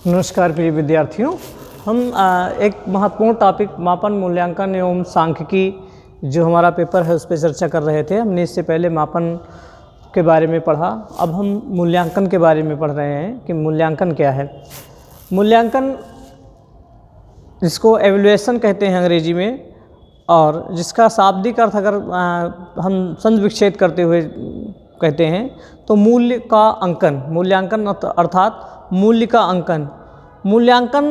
नमस्कार प्रिय विद्यार्थियों, हम एक महत्वपूर्ण टॉपिक मापन, मूल्यांकन एवं सांख्यिकी जो हमारा पेपर है उस पर चर्चा कर रहे थे। हमने इससे पहले मापन के बारे में पढ़ा, अब हम मूल्यांकन के बारे में पढ़ रहे हैं कि मूल्यांकन क्या है। मूल्यांकन जिसको एवल्यूएशन कहते हैं अंग्रेजी में, और जिसका शाब्दिक अर्थ अगर हम संधि विच्छेद करते हुए कहते हैं तो मूल्य का अंकन। मूल्यांकन अर्थात मूल्य का अंकन। मूल्यांकन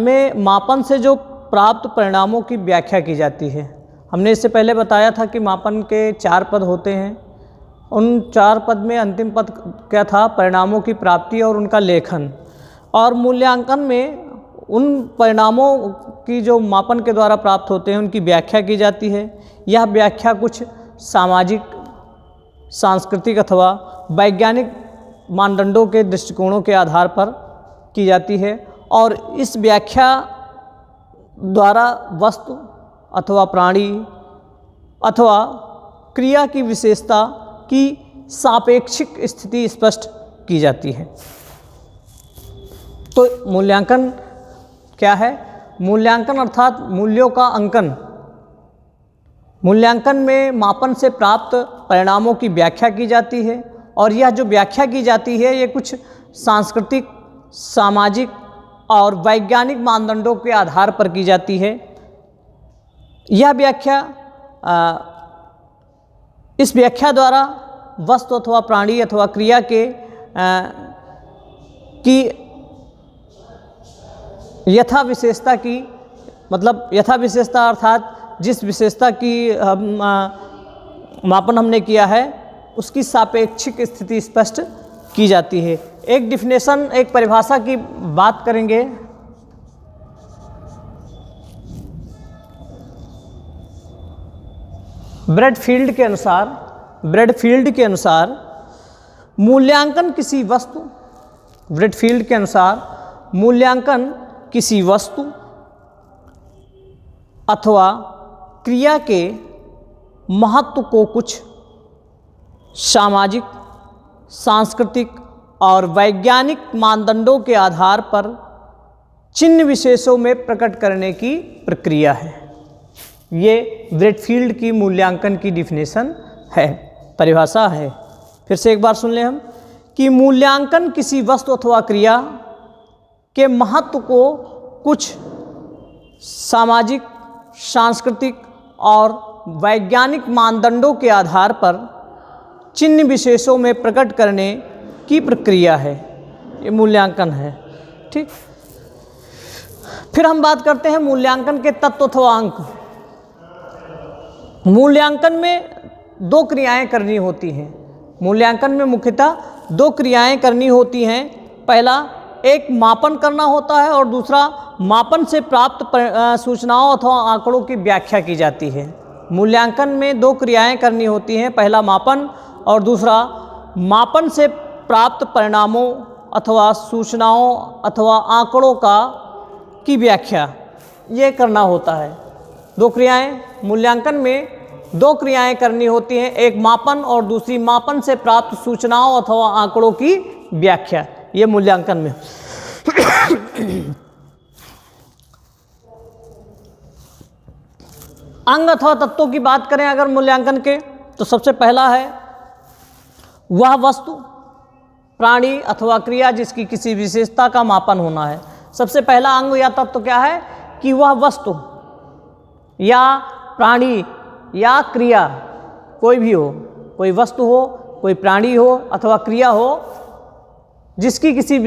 में मापन से जो प्राप्त परिणामों की व्याख्या की जाती है। हमने इससे पहले बताया था कि मापन के 4 पद होते हैं। उन 4 पद में अंतिम पद क्या था? परिणामों की प्राप्ति और उनका लेखन। और मूल्यांकन में उन परिणामों की जो मापन के द्वारा प्राप्त होते हैं उनकी व्याख्या की जाती है। यह व्याख्या कुछ सामाजिक, सांस्कृतिक अथवा वैज्ञानिक मानदंडों के दृष्टिकोणों के आधार पर की जाती है, और इस व्याख्या द्वारा वस्तु अथवा प्राणी अथवा क्रिया की विशेषता की सापेक्षिक स्थिति स्पष्ट की जाती है। तो मूल्यांकन क्या है? मूल्यांकन अर्थात मूल्यों का अंकन। मूल्यांकन में मापन से प्राप्त परिणामों की व्याख्या की जाती है, और यह जो व्याख्या की जाती है ये कुछ सांस्कृतिक, सामाजिक और वैज्ञानिक मानदंडों के आधार पर की जाती है। यह व्याख्या इस व्याख्या द्वारा वस्तु अथवा प्राणी अथवा क्रिया के की यथा विशेषता की, मतलब यथा विशेषता अर्थात जिस विशेषता की मापन हमने किया है उसकी सापेक्षिक स्थिति स्पष्ट की जाती है। एक डिफिनेशन, एक परिभाषा की बात करेंगे। ब्रैडफील्ड के अनुसार मूल्यांकन किसी वस्तु, ब्रैडफील्ड के अनुसार मूल्यांकन किसी वस्तु अथवा क्रिया के महत्व को कुछ सामाजिक, सांस्कृतिक और वैज्ञानिक मानदंडों के आधार पर चिन्ह विशेषों में प्रकट करने की प्रक्रिया है। ये ब्रैडफील्ड की मूल्यांकन की डिफिनेशन है, परिभाषा है। फिर से एक बार सुन लें हम कि मूल्यांकन किसी वस्तु अथवा क्रिया के महत्व को कुछ सामाजिक, सांस्कृतिक और वैज्ञानिक मानदंडों के आधार पर चिन्ह विशेषों में प्रकट करने की प्रक्रिया है, ये मूल्यांकन है। ठीक, फिर हम बात करते हैं मूल्यांकन के तत्व अथवा अंक। मूल्यांकन में 2 क्रियाएं करनी होती हैं। मूल्यांकन में मुख्यतः 2 क्रियाएं करनी होती हैं। पहला, एक मापन करना होता है, और दूसरा मापन से प्राप्त सूचनाओं अथवा आंकड़ों की व्याख्या की जाती है। मूल्यांकन में 2 क्रियाएं करनी होती हैं, पहला मापन और दूसरा मापन से प्राप्त परिणामों अथवा सूचनाओं अथवा आंकड़ों की व्याख्या, ये करना होता है। 2 क्रियाएं, मूल्यांकन में 2 क्रियाएं करनी होती हैं, एक मापन और दूसरी मापन से प्राप्त सूचनाओं अथवा आंकड़ों की व्याख्या, ये मूल्यांकन में। अंग अथवा तत्वों की बात करें अगर मूल्यांकन के, तो सबसे पहला है वह वस्तु, प्राणी अथवा क्रिया जिसकी किसी विशेषता का मापन होना है। सबसे पहला अंग या तत्व क्या है कि वह वस्तु या प्राणी या क्रिया, कोई भी हो, कोई वस्तु हो, कोई प्राणी हो अथवा क्रिया हो, जिसकी किसी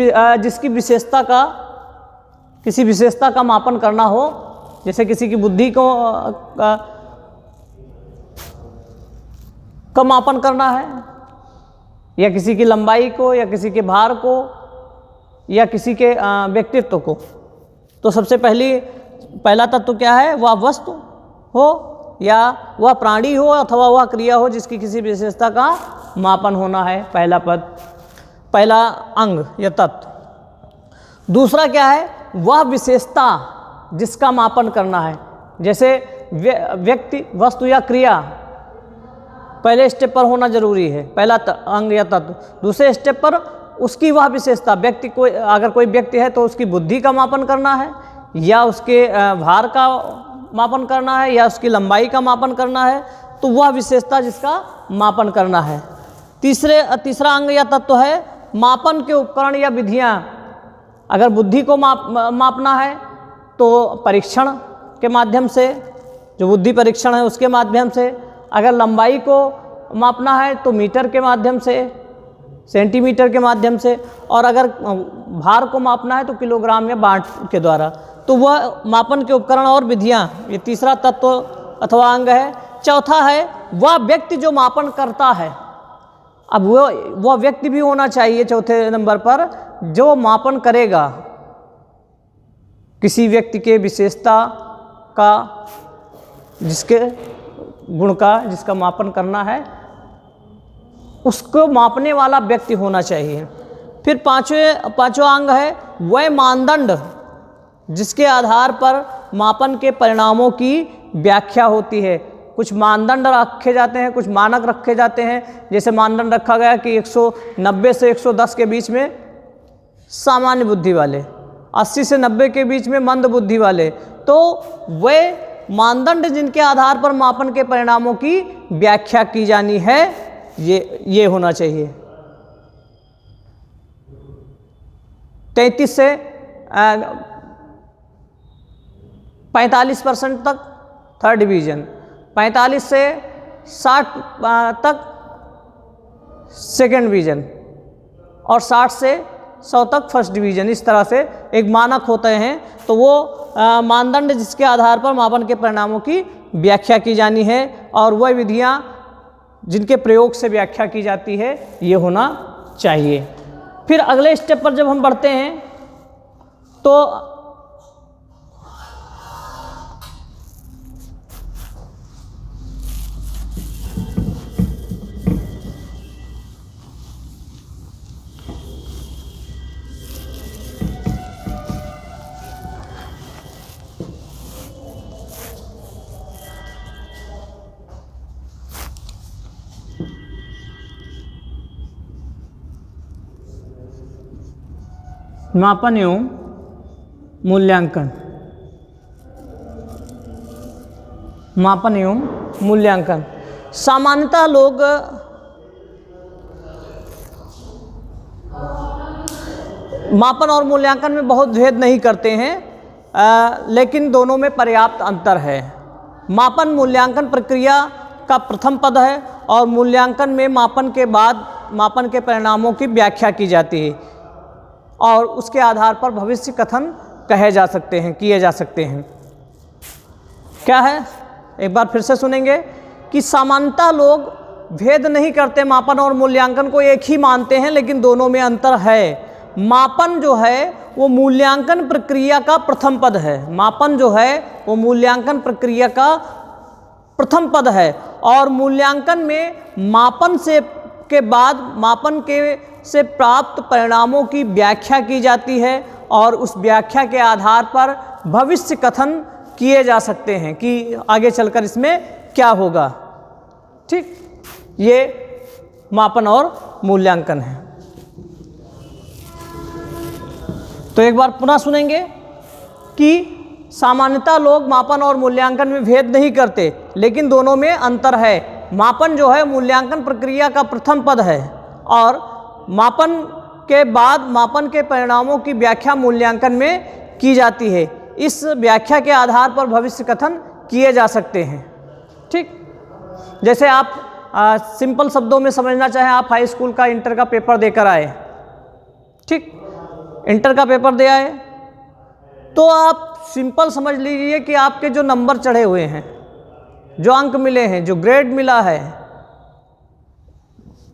विशेषता का मापन करना हो। जैसे किसी की बुद्धि को का मापन करना है, या किसी की लंबाई को, या किसी के भार को, या किसी के व्यक्तित्व को। तो सबसे पहला तत्व क्या है? वह वस्तु हो या वह प्राणी हो अथवा वह क्रिया हो जिसकी किसी विशेषता का मापन होना है, पहला पद, पहला अंग या तत्व। दूसरा क्या है? वह विशेषता जिसका मापन करना है। जैसे व्यक्ति, वस्तु या क्रिया पहले स्टेप पर होना जरूरी है, पहला अंग या तत्व। दूसरे स्टेप पर उसकी वह विशेषता, व्यक्ति को अगर कोई व्यक्ति है तो उसकी बुद्धि का मापन करना है, या उसके भार का मापन करना है, या उसकी लंबाई का मापन करना है, तो वह विशेषता जिसका मापन करना है। तीसरा अंग या तत्व है मापन के उपकरण या विधियाँ। अगर बुद्धि को मापना है तो परीक्षण के माध्यम से, जो बुद्धि परीक्षण है उसके माध्यम से। अगर लंबाई को मापना है तो मीटर के माध्यम से, सेंटीमीटर के माध्यम से। और अगर भार को मापना है तो किलोग्राम या बांट के द्वारा। तो वह मापन के उपकरण और विधियाँ, ये तीसरा तत्व अथवा अंग है। चौथा है वह व्यक्ति जो मापन करता है। अब वह व्यक्ति भी होना चाहिए चौथे नंबर पर, जो मापन करेगा किसी व्यक्ति के विशेषता का, जिसके गुण का, जिसका मापन करना है, उसको मापने वाला व्यक्ति होना चाहिए। फिर पांचवा अंग है वह मानदंड जिसके आधार पर मापन के परिणामों की व्याख्या होती है। कुछ मानदंड रखे जाते हैं, कुछ मानक रखे जाते हैं। जैसे मानदंड रखा गया कि 190 से 110 के बीच में सामान्य बुद्धि वाले, 80 से 90 के बीच में मंद बुद्धि वाले। तो वे मानदंड जिनके आधार पर मापन के परिणामों की व्याख्या की जानी है, ये होना चाहिए। 33 से 45% तक थर्ड डिवीजन, 45 से 60 तक सेकेंड डिवीजन, और 60 से 100 तक फर्स्ट डिवीजन। इस तरह से एक मानक होते हैं। तो वो मानदंड जिसके आधार पर मापन के परिणामों की व्याख्या की जानी है, और वह विधियाँ जिनके प्रयोग से व्याख्या की जाती है, ये होना चाहिए। फिर अगले स्टेप पर जब हम बढ़ते हैं तो मापन एवं मूल्यांकन। मापन एवं मूल्यांकन। सामान्यतः लोग मापन और मूल्यांकन में बहुत भेद नहीं करते हैं, लेकिन दोनों में पर्याप्त अंतर है। मापन मूल्यांकन प्रक्रिया का प्रथम पद है, और मूल्यांकन में मापन के बाद मापन के परिणामों की व्याख्या की जाती है, और उसके आधार पर भविष्य कथन किए जा सकते हैं। क्या है, एक बार फिर से सुनेंगे कि सामान्यतः लोग भेद नहीं करते, मापन और मूल्यांकन को एक ही मानते हैं, लेकिन दोनों में अंतर है। मापन जो है वो मूल्यांकन प्रक्रिया का प्रथम पद है। मापन जो है वो मूल्यांकन प्रक्रिया का प्रथम पद है, और मूल्यांकन में मापन के बाद मापन से प्राप्त परिणामों की व्याख्या की जाती है, और उस व्याख्या के आधार पर भविष्य कथन किए जा सकते हैं कि आगे चलकर इसमें क्या होगा। ठीक, ये मापन और मूल्यांकन है। तो एक बार पुनः सुनेंगे कि सामान्यतः लोग मापन और मूल्यांकन में भेद नहीं करते, लेकिन दोनों में अंतर है। मापन जो है मूल्यांकन प्रक्रिया का प्रथम पद है, और मापन के बाद मापन के परिणामों की व्याख्या मूल्यांकन में की जाती है। इस व्याख्या के आधार पर भविष्य कथन किए जा सकते हैं। ठीक, जैसे आप सिंपल शब्दों में समझना चाहें, आप हाई स्कूल का इंटर का पेपर देकर आए। ठीक, इंटर का पेपर दे आए तो आप सिंपल समझ लीजिए कि आपके जो नंबर चढ़े हुए हैं, जो अंक मिले हैं, जो ग्रेड मिला है,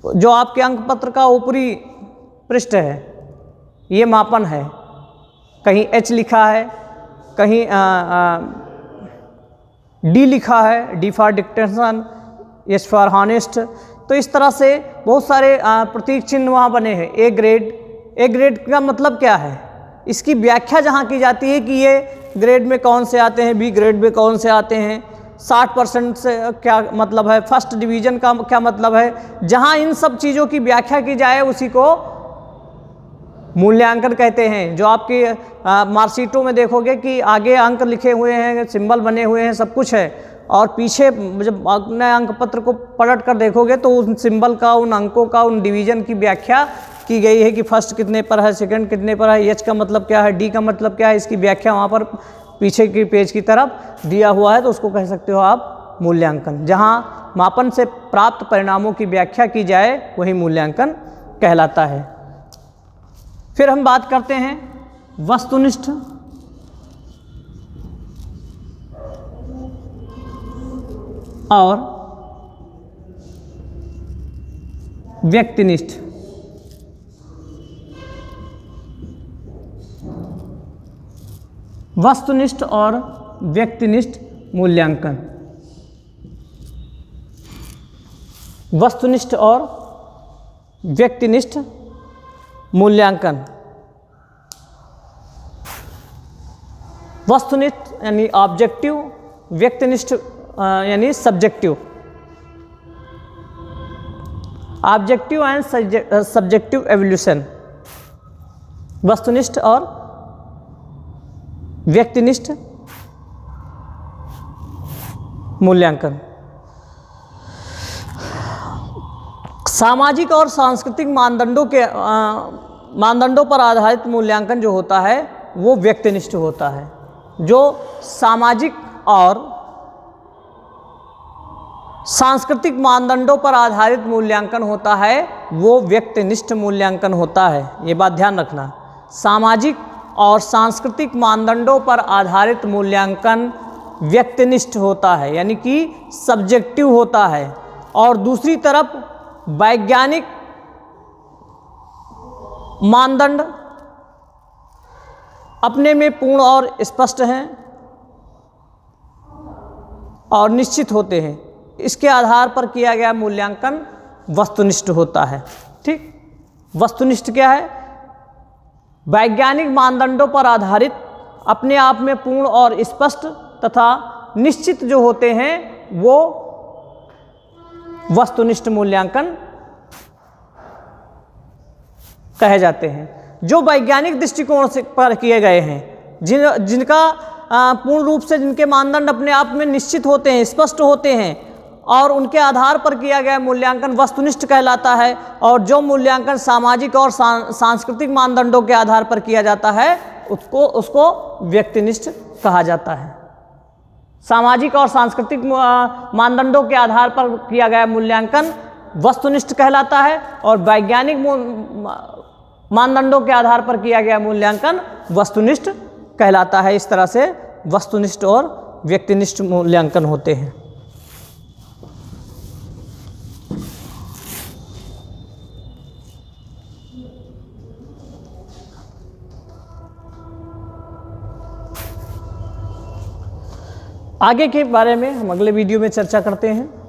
जो आपके अंक पत्र का ऊपरी पृष्ठ है, ये मापन है। कहीं H लिखा है, कहीं D लिखा है, D for dictation, H for honest. तो इस तरह से बहुत सारे प्रतीक चिन्ह वहाँ बने हैं। ए ग्रेड का मतलब क्या है, इसकी व्याख्या जहाँ की जाती है कि ये ग्रेड में कौन से आते हैं, बी ग्रेड में कौन से आते हैं, 60% से क्या मतलब है, फर्स्ट डिवीज़न का क्या मतलब है। जहाँ इन सब चीज़ों की व्याख्या की जाए उसी को मूल्यांकन कहते हैं। जो आपकी मार्कशीटों में देखोगे कि आगे अंक लिखे हुए हैं, सिंबल बने हुए हैं, सब कुछ है, और पीछे जब अपने अंक पत्र को पलट कर देखोगे तो उन सिंबल का, उन अंकों का, उन डिवीजन की व्याख्या की गई है कि फर्स्ट कितने पर है, सेकंड कितने पर है, एच का मतलब क्या है, डी का मतलब क्या है, इसकी व्याख्या वहाँ पर पीछे की पेज की तरफ दिया हुआ है। तो उसको कह सकते हो आप मूल्यांकन। जहाँ मापन से प्राप्त परिणामों की व्याख्या की जाए वही मूल्यांकन कहलाता है। फिर हम बात करते हैं वस्तुनिष्ठ और व्यक्तिनिष्ठ। वस्तुनिष्ठ और व्यक्तिनिष्ठ मूल्यांकन। वस्तुनिष्ठ और व्यक्तिनिष्ठ मूल्यांकन। वस्तुनिष्ठ यानी ऑब्जेक्टिव, व्यक्तिनिष्ठ यानी subjective. Objective and subjective evolution. वस्तुनिष्ठ और व्यक्तिनिष्ठ मूल्यांकन। सामाजिक और सांस्कृतिक मानदंडों पर आधारित मूल्यांकन जो होता है वो व्यक्तिनिष्ठ होता है। जो सामाजिक और सांस्कृतिक मानदंडों पर आधारित मूल्यांकन होता है वो व्यक्तिनिष्ठ मूल्यांकन होता है। ये बात ध्यान रखना। सामाजिक और सांस्कृतिक मानदंडों पर आधारित मूल्यांकन व्यक्तिनिष्ठ होता है, यानी कि सब्जेक्टिव होता है। और दूसरी तरफ वैज्ञानिक मानदंड अपने में पूर्ण और स्पष्ट हैं और निश्चित होते हैं। इसके आधार पर किया गया मूल्यांकन वस्तुनिष्ठ होता है। ठीक, वस्तुनिष्ठ क्या है? वैज्ञानिक मानदंडों पर आधारित, अपने आप में पूर्ण और स्पष्ट तथा निश्चित जो होते हैं वो वस्तुनिष्ठ मूल्यांकन कहे जाते हैं। जो वैज्ञानिक दृष्टिकोण से पर किए गए हैं, जिनका पूर्ण रूप से जिनके मानदंड अपने आप में निश्चित होते हैं, स्पष्ट होते हैं, और उनके आधार पर किया गया मूल्यांकन वस्तुनिष्ठ कहलाता है। और जो मूल्यांकन सामाजिक और सांस्कृतिक मानदंडों के आधार पर किया जाता है उसको व्यक्तिनिष्ठ कहा जाता है। सामाजिक और सांस्कृतिक मानदंडों के आधार पर किया गया मूल्यांकन वस्तुनिष्ठ कहलाता है, और वैज्ञानिक मानदंडों के आधार पर किया गया मूल्यांकन वस्तुनिष्ठ कहलाता है। इस तरह से वस्तुनिष्ठ और व्यक्तिनिष्ठ मूल्यांकन होते हैं। आगे के बारे में हम अगले वीडियो में चर्चा करते हैं।